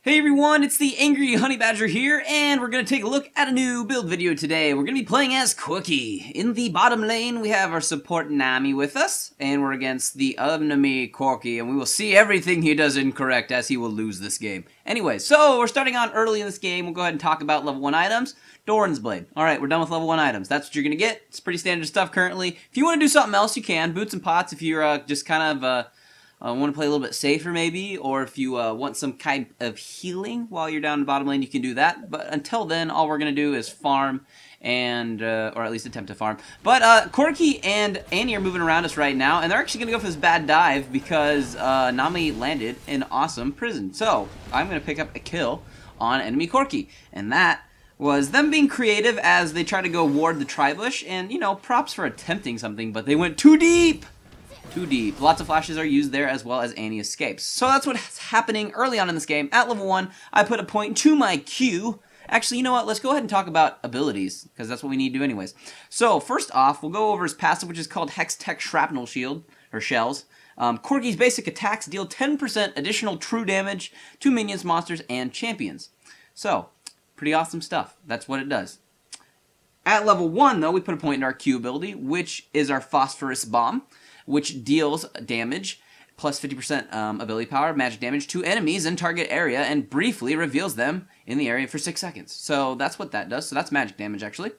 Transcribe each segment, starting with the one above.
Hey everyone, it's the TheAngryHoneyBadger here, and we're going to take a look at a new build video today. We're going to be playing as Corki. In the bottom lane, we have our support Nami with us, and we're against the enemy Corki, and we will see everything he does incorrect as he will lose this game. Anyway, so we're starting on early in this game. We'll go ahead and talk about level 1 items. Dorans Blade. Alright, we're done with level 1 items. That's what you're going to get. It's pretty standard stuff currently. If you want to do something else, you can. Boots and pots if you're just kind of... want to play a little bit safer maybe, or if you want some kind of healing while you're down in the bottom lane, you can do that. But until then, all we're going to do is farm, and or at least attempt to farm. But Corki and Annie are moving around us right now, and they're actually going to go for this bad dive because Nami landed in awesome prison. So I'm going to pick up a kill on enemy Corki, and that was them being creative as they try to go ward the Tribush, and you know, props for attempting something, but they went too deep! Too deep. Lots of flashes are used there as well as Annie escapes. So that's what's happening early on in this game. At level 1, I put a point to my Q. Actually, you know what? Let's go ahead and talk about abilities, because that's what we need to do anyways. So, first off, we'll go over his passive, which is called Hex Tech Shrapnel Shield, or Shells. Corki's basic attacks deal 10% additional true damage to minions, monsters, and champions. So, pretty awesome stuff. That's what it does. At level 1, though, we put a point in our Q ability, which is our Phosphorus Bomb, which deals damage, plus 50% ability power, magic damage to enemies in target area, and briefly reveals them in the area for 6 seconds. So that's what that does. So that's magic damage, actually.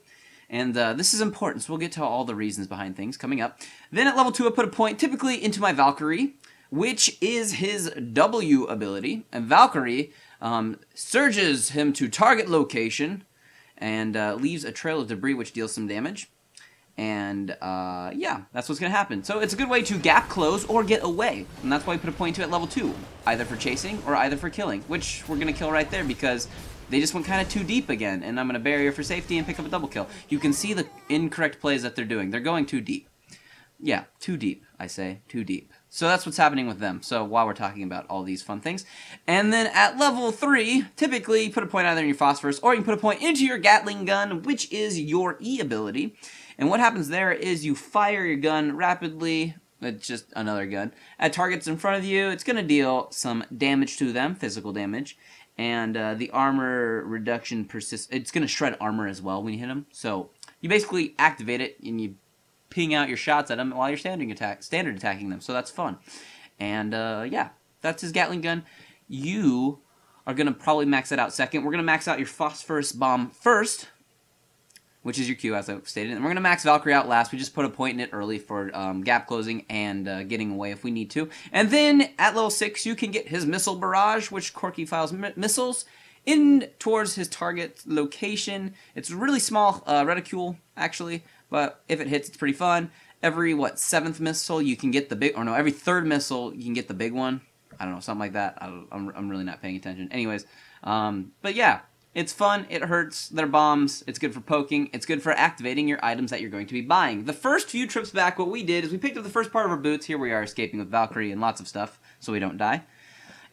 And this is important, so we'll get to all the reasons behind things coming up. Then at level 2, I put a point typically into my Valkyrie, which is his W ability. And Valkyrie surges him to target location and leaves a trail of debris, which deals some damage. And, yeah, that's what's going to happen. So it's a good way to gap close or get away. And that's why we put a point to at level 2. Either for chasing or either for killing. Which we're going to kill right there because they just went kind of too deep again. And I'm going to barrier for safety and pick up a double kill. You can see the incorrect plays that they're doing. They're going too deep. Yeah, too deep, I say. Too deep. So that's what's happening with them. So while we're talking about all these fun things. And then at level 3, typically you put a point either in your Phosphorus or you can put a point into your Gatling gun, which is your E ability. And what happens there is you fire your gun rapidly, it's just another gun, at targets in front of you. It's going to deal some damage to them, physical damage, and the armor reduction persists. It's going to shred armor as well when you hit them. So you basically activate it and you ping out your shots at them while you're standard attacking them. So that's fun. And yeah, that's his Gatling gun. You are going to probably max that out second. We're going to max out your Phosphorus Bomb first, which is your Q, as I've stated. And we're going to max Valkyrie out last. We just put a point in it early for gap closing and getting away if we need to. And then at level 6, you can get his Missile Barrage, which Corki fires missiles in towards his target location. It's a really small reticule, actually, but if it hits, it's pretty fun. Every, what, 7th missile, you can get the big, or no, every 3rd missile, you can get the big one. I don't know, something like that. I'm really not paying attention. Anyways, but yeah. It's fun, it hurts, they're bombs, it's good for poking, it's good for activating your items that you're going to be buying. The first few trips back, what we did is we picked up the first part of our boots. Here we are escaping with Valkyrie and lots of stuff, so we don't die.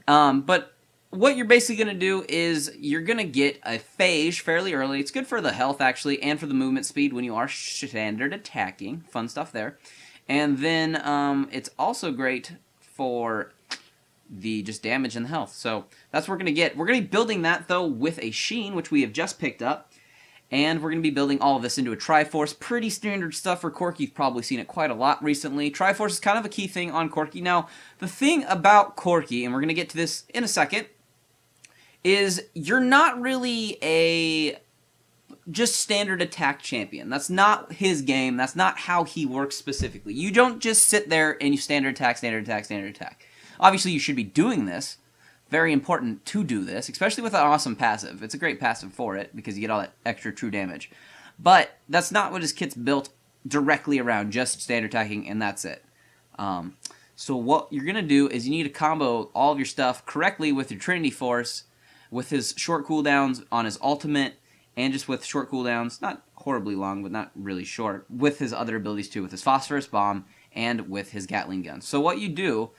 But what you're basically going to do is you're going to get a Phage fairly early. It's good for the health, actually, and for the movement speed when you are standard attacking. Fun stuff there. And then it's also great for the just damage and health. So that's what we're going to get. We're going to be building that, though, with a Sheen, which we have just picked up. And we're going to be building all of this into a Triforce. Pretty standard stuff for Corki. You've probably seen it quite a lot recently. Triforce is kind of a key thing on Corki. Now, the thing about Corki, and we're going to get to this in a second, is you're not really a just standard attack champion. That's not his game. That's not how he works specifically. You don't just sit there and you standard attack, standard attack, standard attack. Obviously, you should be doing this. Very important to do this, especially with an awesome passive. It's a great passive for it because you get all that extra true damage. But that's not what his kit's built directly around, just standard attacking, and that's it. So what you're going to do is you need to combo all of your stuff correctly with your Trinity Force, with his short cooldowns on his ultimate, and just with short cooldowns, not horribly long, but not really short, with his other abilities too, with his Phosphorus Bomb and with his Gatling gun. So what you do,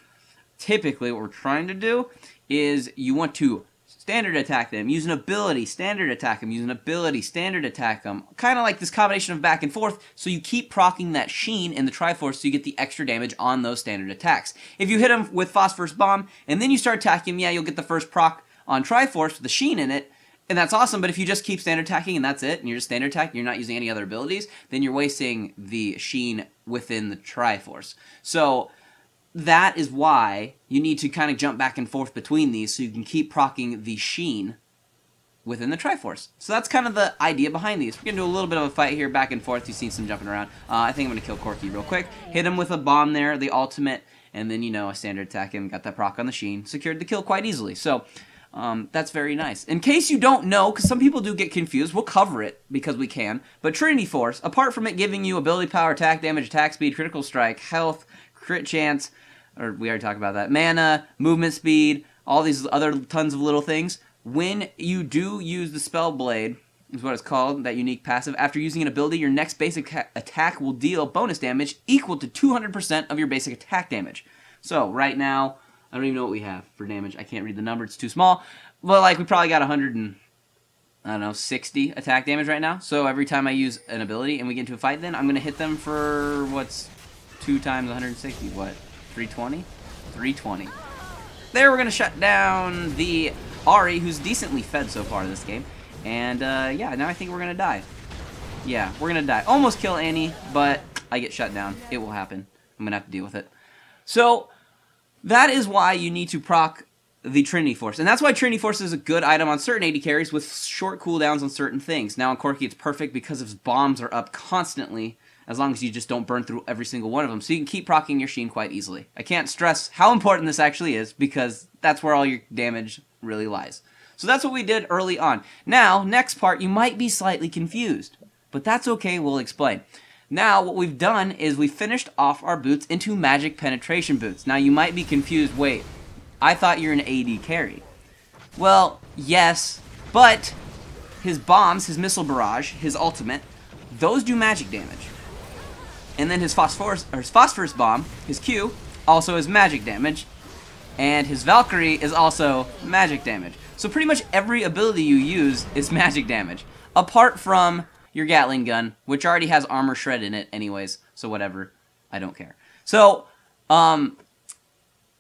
typically what we're trying to do, is you want to standard attack them, use an ability, standard attack them, use an ability, standard attack them. Kind of like this combination of back and forth, so you keep proccing that Sheen in the Triforce so you get the extra damage on those standard attacks. If you hit them with Phosphorus Bomb, and then you start attacking him, yeah, you'll get the first proc on Triforce with the Sheen in it, and that's awesome, but if you just keep standard attacking and that's it, and you're just standard attacking, you're not using any other abilities, then you're wasting the Sheen within the Triforce. So that is why you need to kind of jump back and forth between these so you can keep proccing the Sheen within the Triforce. So that's kind of the idea behind these. We're going to do a little bit of a fight here, back and forth. You've seen some jumping around. I think I'm going to kill Corki real quick. Hit him with a bomb there, the ultimate, and then, you know, a standard attack him, got that proc on the Sheen, secured the kill quite easily. So that's very nice. In case you don't know, because some people do get confused, we'll cover it because we can, but Trinity Force, apart from it giving you ability power, attack damage, attack speed, critical strike, health, crit chance, or we already talked about that, mana, movement speed, all these other tons of little things, when you do use the Spell Blade, is what it's called, that unique passive, after using an ability, your next basic attack will deal bonus damage equal to 200% of your basic attack damage. So, right now, I don't even know what we have for damage. I can't read the number, it's too small. Well, like, we probably got 60 attack damage right now. So, every time I use an ability and we get into a fight, then I'm going to hit them for, what's 2 times 160? What? 320? 320. There, we're going to shut down the Ari, who's decently fed so far in this game. And, yeah, now I think we're going to die. Yeah, we're going to die. Almost kill Annie, but I get shut down. It will happen. I'm going to have to deal with it. So, that is why you need to proc the Trinity Force. And that's why Trinity Force is a good item on certain AD carries with short cooldowns on certain things. Now on Corki it's perfect because his bombs are up constantly, as long as you just don't burn through every single one of them. So you can keep proccing your Sheen quite easily. I can't stress how important this actually is, because that's where all your damage really lies. So that's what we did early on. Now, next part, you might be slightly confused, but that's okay, we'll explain. Now, what we've done is we finished off our boots into magic penetration boots. Now, you might be confused, wait, I thought you're an AD carry. Well, yes, but his bombs, his missile barrage, his ultimate, those do magic damage. And then his phosphorus bomb, his Q, also is magic damage. And his Valkyrie is also magic damage. So pretty much every ability you use is magic damage. Apart from your Gatling gun, which already has armor shred in it anyways, so whatever, I don't care. So,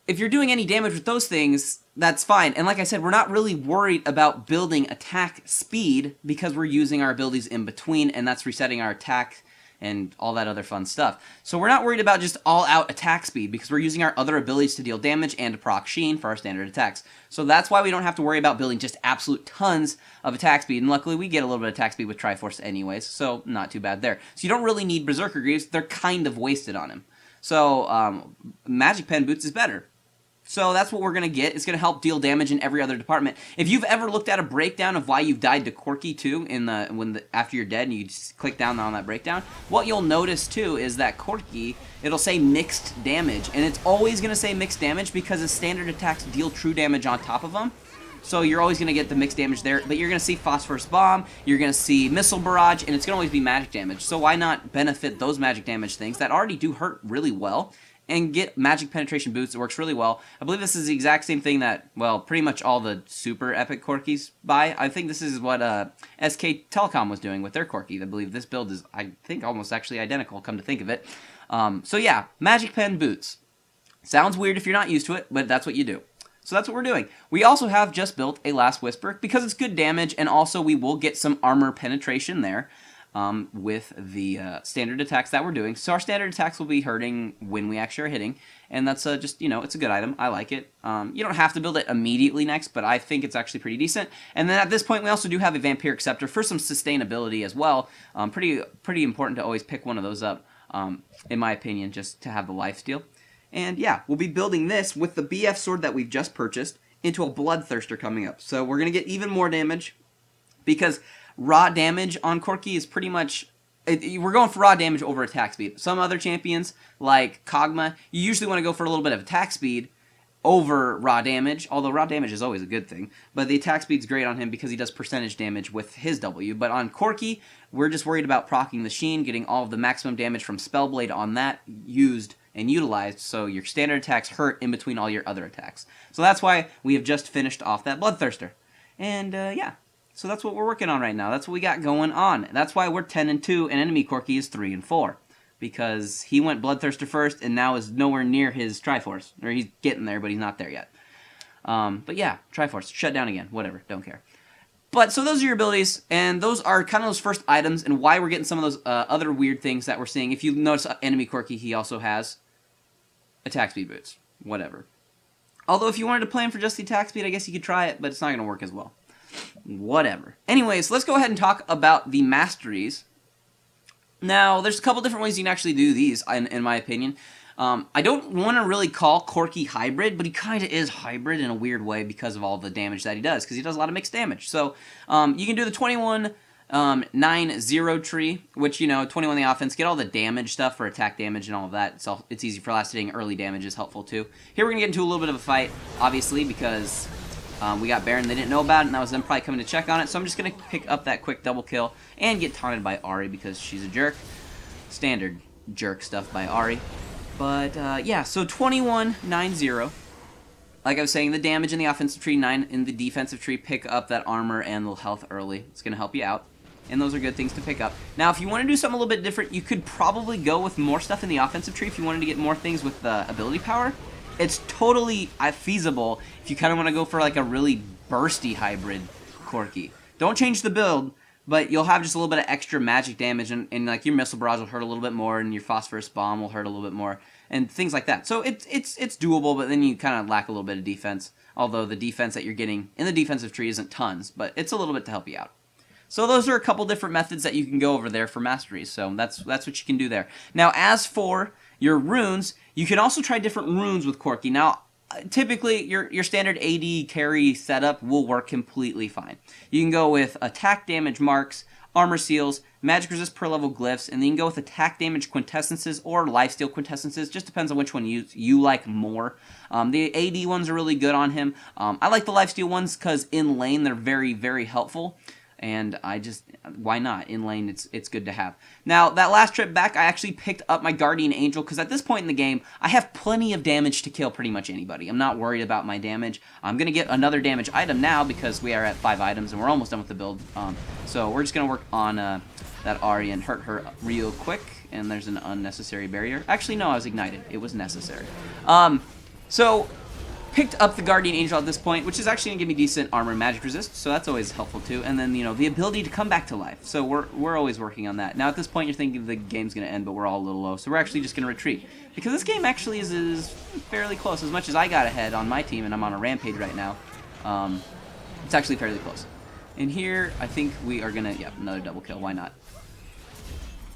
if you're doing any damage with those things, that's fine. And like I said, we're not really worried about building attack speed because we're using our abilities in between, and that's resetting our attack and all that other fun stuff. So we're not worried about just all-out attack speed because we're using our other abilities to deal damage and to proc Sheen for our standard attacks. So that's why we don't have to worry about building just absolute tons of attack speed, and luckily we get a little bit of attack speed with Triforce anyways, so not too bad there. So you don't really need Berserker Greaves, they're kind of wasted on him. So Magic Pen Boots is better. So that's what we're going to get. It's going to help deal damage in every other department. If you've ever looked at a breakdown of why you've died to Corki too, after you're dead and you just click down on that breakdown, what you'll notice too is that Corki, it'll say mixed damage. And it's always going to say mixed damage because his standard attacks deal true damage on top of them. So you're always going to get the mixed damage there, but you're going to see Phosphorus Bomb, you're going to see Missile Barrage, and it's going to always be magic damage. So why not benefit those magic damage things that already do hurt really well, and get Magic Penetration Boots? It works really well. I believe this is the exact same thing that, well, pretty much all the super epic Corkis buy. I think this is what SK Telecom was doing with their Corki. I believe this build is, I think, almost actually identical, come to think of it. So yeah, Magic Pen Boots. Sounds weird if you're not used to it, but that's what you do. So that's what we're doing. We also have just built a Last Whisper because it's good damage, and also we will get some armor penetration there. With the standard attacks that we're doing. So our standard attacks will be hurting when we actually are hitting, and that's just, you know, it's a good item. I like it. You don't have to build it immediately next, but I think it's actually pretty decent. And then at this point, we also do have a Vampiric Scepter for some sustainability as well. Pretty important to always pick one of those up, in my opinion, just to have the lifesteal. And yeah, we'll be building this with the BF sword that we've just purchased into a Bloodthister coming up. So we're going to get even more damage because raw damage on Corki is pretty much, we're going for raw damage over attack speed. Some other champions, like Kog'Maw, you usually want to go for a little bit of attack speed over raw damage, although raw damage is always a good thing. But the attack speed's great on him because he does percentage damage with his W. But on Corki, we're just worried about proccing the Sheen, getting all of the maximum damage from Spell Blade on that used and utilized, so your standard attacks hurt in between all your other attacks. So that's why we have just finished off that Bloodthirster. And yeah. So that's what we're working on right now. That's what we got going on. That's why we're 10-2 and enemy Corki is 3-4. Because he went Bloodthirster first and now is nowhere near his Triforce. Or he's getting there, but he's not there yet. But yeah, Triforce, shut down again, whatever, don't care. But, so those are your abilities, and those are kind of those first items, and why we're getting some of those other weird things that we're seeing. If you notice enemy Corki, he also has attack speed boots, whatever. Although if you wanted to play him for just the attack speed, I guess you could try it, but it's not going to work as well. Whatever. Anyways, let's go ahead and talk about the masteries. Now, there's a couple different ways you can actually do these, in my opinion. I don't want to really call Corki hybrid, but he kind of is hybrid in a weird way because of all the damage that he does, because he does a lot of mixed damage. So, you can do the 21-9-0 tree, which, you know, 21 the offense, get all the damage stuff for attack damage and all of that. So it's easy for last hitting. Early damage is helpful too. Here we're going to get into a little bit of a fight, obviously, because we got Baron, they didn't know about it, and that was them probably coming to check on it. So I'm just going to pick up that quick double kill and get taunted by Ahri because she's a jerk. Standard jerk stuff by Ahri. But, yeah, so 21-9-0. Like I was saying, the damage in the offensive tree, 9 in the defensive tree. Pick up that armor and the health early. It's going to help you out. And those are good things to pick up. Now, if you want to do something a little bit different, you could probably go with more stuff in the offensive tree if you wanted to get more things with ability power. It's totally feasible if you kind of want to go for like a really bursty hybrid Corki. Don't change the build, but you'll have just a little bit of extra magic damage, and like your missile barrage will hurt a little bit more, and your phosphorus bomb will hurt a little bit more, and things like that. So it's doable, but then you kind of lack a little bit of defense. Although the defense that you're getting in the defensive tree isn't tons, but it's a little bit to help you out. So those are a couple different methods that you can go over there for masteries. So that's what you can do there. Now, as for your runes, you can also try different runes with Corki. Now, typically, your standard AD carry setup will work completely fine. You can go with attack damage marks, armor seals, magic resist per level glyphs, and then you can go with attack damage quintessences or lifesteal quintessences. Just depends on which one you like more. The AD ones are really good on him. I like the lifesteal ones because in lane they're very, very helpful. And why not? In lane, it's good to have. Now, that last trip back, I actually picked up my Guardian Angel, because at this point in the game, I have plenty of damage to kill pretty much anybody. I'm not worried about my damage. I'm going to get another damage item now, because we are at 5 items, and we're almost done with the build. So we're just going to work on that Ahri and hurt her real quick, and there's an unnecessary barrier. Actually, no, I was ignited. It was necessary. So picked up the Guardian Angel at this point, which is actually going to give me decent armor and magic resist, so that's always helpful too. And then, you know, the ability to come back to life. So we're always working on that. Now, at this point, you're thinking the game's going to end, but we're all a little low, so we're actually just going to retreat. Because this game actually is fairly close. As much as I got ahead on my team, and I'm on a rampage right now, it's actually fairly close. And here, I think we are going to, yeah, another double kill. Why not?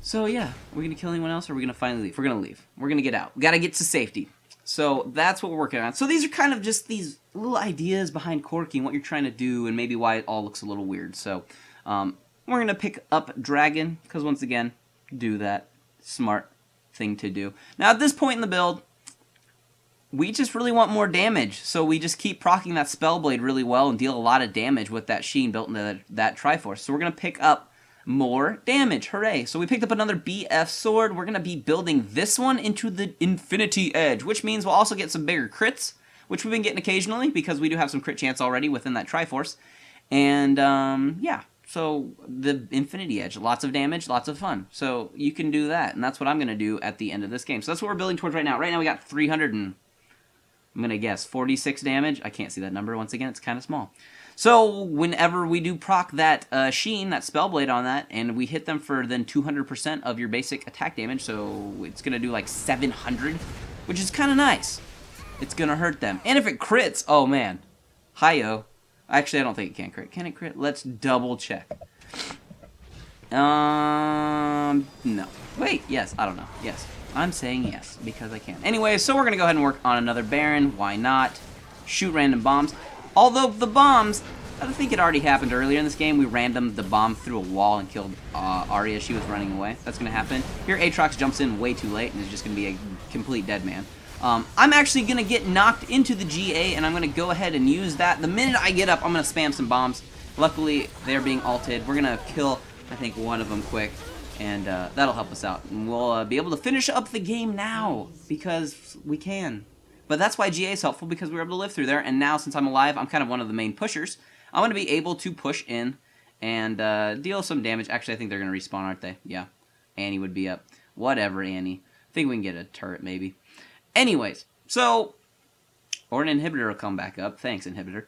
So, yeah, we're going to kill anyone else, or are we going to finally leave? We're going to leave. We're going to get out. We got to get to safety. So that's what we're working on. So these are kind of just these little ideas behind Corki and what you're trying to do and maybe why it all looks a little weird. So we're going to pick up Dragon because, once again, do that. Smart thing to do. Now, at this point in the build, we just really want more damage. So we just keep proccing that Spellblade really well and deal a lot of damage with that Sheen built into that Triforce. So we're going to pick up more damage. Hooray. So we picked up another BF sword. We're going to be building this one into the Infinity Edge, which means we'll also get some bigger crits, which we've been getting occasionally because we do have some crit chance already within that Triforce. And, yeah. So the Infinity Edge, lots of damage, lots of fun. So you can do that, and that's what I'm going to do at the end of this game. So that's what we're building towards right now. Right now we got 300 and, I'm going to guess, 46 damage. I can't see that number. Once again, it's kind of small. So whenever we do proc that Sheen, that Spellblade on that, and we hit them for then 200% of your basic attack damage, so it's going to do like 700, which is kind of nice. It's going to hurt them. And if it crits, oh man. Hi-yo. Actually, I don't think it can crit. Can it crit? Let's double check. No. Wait, yes, I don't know. Yes. I'm saying yes, because I can. Anyway, so we're going to go ahead and work on another Baron. Why not? Shoot random bombs. Although the bombs, I think it already happened earlier in this game. We randomed the bomb through a wall and killed Ahri as she was running away. That's going to happen. Here, Aatrox jumps in way too late and is just going to be a complete dead man. I'm actually going to get knocked into the GA, and I'm going to go ahead and use that. The minute I get up, I'm going to spam some bombs. Luckily, they're being ulted. We're going to kill, I think, one of them quick, and that'll help us out. And we'll be able to finish up the game now, because we can. But that's why GA is helpful, because we were able to live through there, and now, since I'm alive, I'm kind of one of the main pushers. I'm going to be able to push in and deal some damage. Actually, I think they're going to respawn, aren't they? Yeah. Annie would be up. Whatever, Annie. I think we can get a turret, maybe. Anyways, so Or an inhibitor will come back up. Thanks, inhibitor.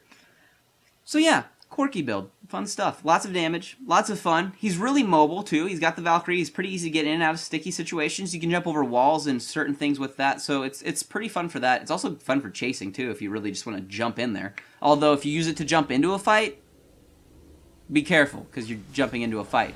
So yeah, Corki build. Fun stuff. Lots of damage. Lots of fun. He's really mobile, too. He's got the Valkyrie. He's pretty easy to get in and out of sticky situations. You can jump over walls and certain things with that, so it's pretty fun for that. It's also fun for chasing, too, if you really just want to jump in there. Although, if you use it to jump into a fight, be careful, because you're jumping into a fight.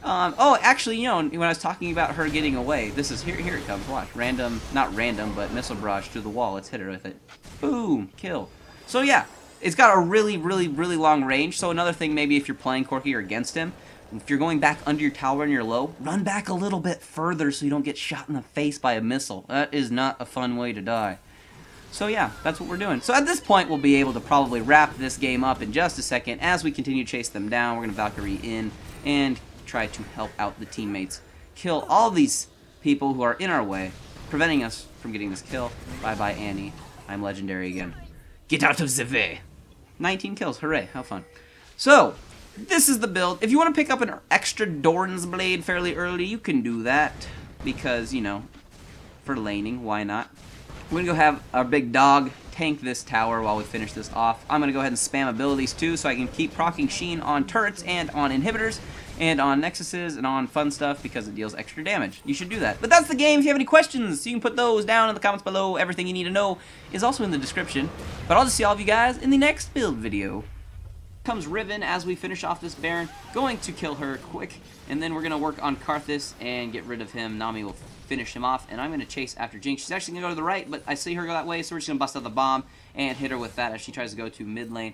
Oh, actually, you know, when I was talking about her getting away, this is, here it comes, watch. Random, not random, but missile barrage through the wall. Let's hit her with it. Boom, kill. So yeah, it's got a really, really, really long range, so another thing maybe if you're playing Corki or against him, if you're going back under your tower and you're low, run back a little bit further so you don't get shot in the face by a missile. That is not a fun way to die. So yeah, that's what we're doing. So at this point, we'll be able to probably wrap this game up in just a second. As we continue to chase them down, we're going to Valkyrie in and try to help out the teammates. Kill all these people who are in our way, preventing us from getting this kill. Bye-bye, Annie. I'm legendary again. Get out of the way. 19 kills. Hooray. How fun. So, this is the build. If you want to pick up an extra Dorans Blade fairly early, you can do that. Because, you know, for laning, why not? We're going to go have our big dog tank this tower while we finish this off. I'm going to go ahead and spam abilities too so I can keep proccing Sheen on turrets and on inhibitors and on nexuses and on fun stuff because it deals extra damage. You should do that. But that's the game. If you have any questions, you can put those down in the comments below. Everything you need to know is also in the description. But I'll just see all of you guys in the next build video. Comes Riven as we finish off this Baron. Going to kill her quick. And then we're going to work on Karthus and get rid of him. Nami will finish him off. And I'm going to chase after Jinx. She's actually going to go to the right, but I see her go that way, so we're just going to bust out the bomb and hit her with that as she tries to go to mid lane.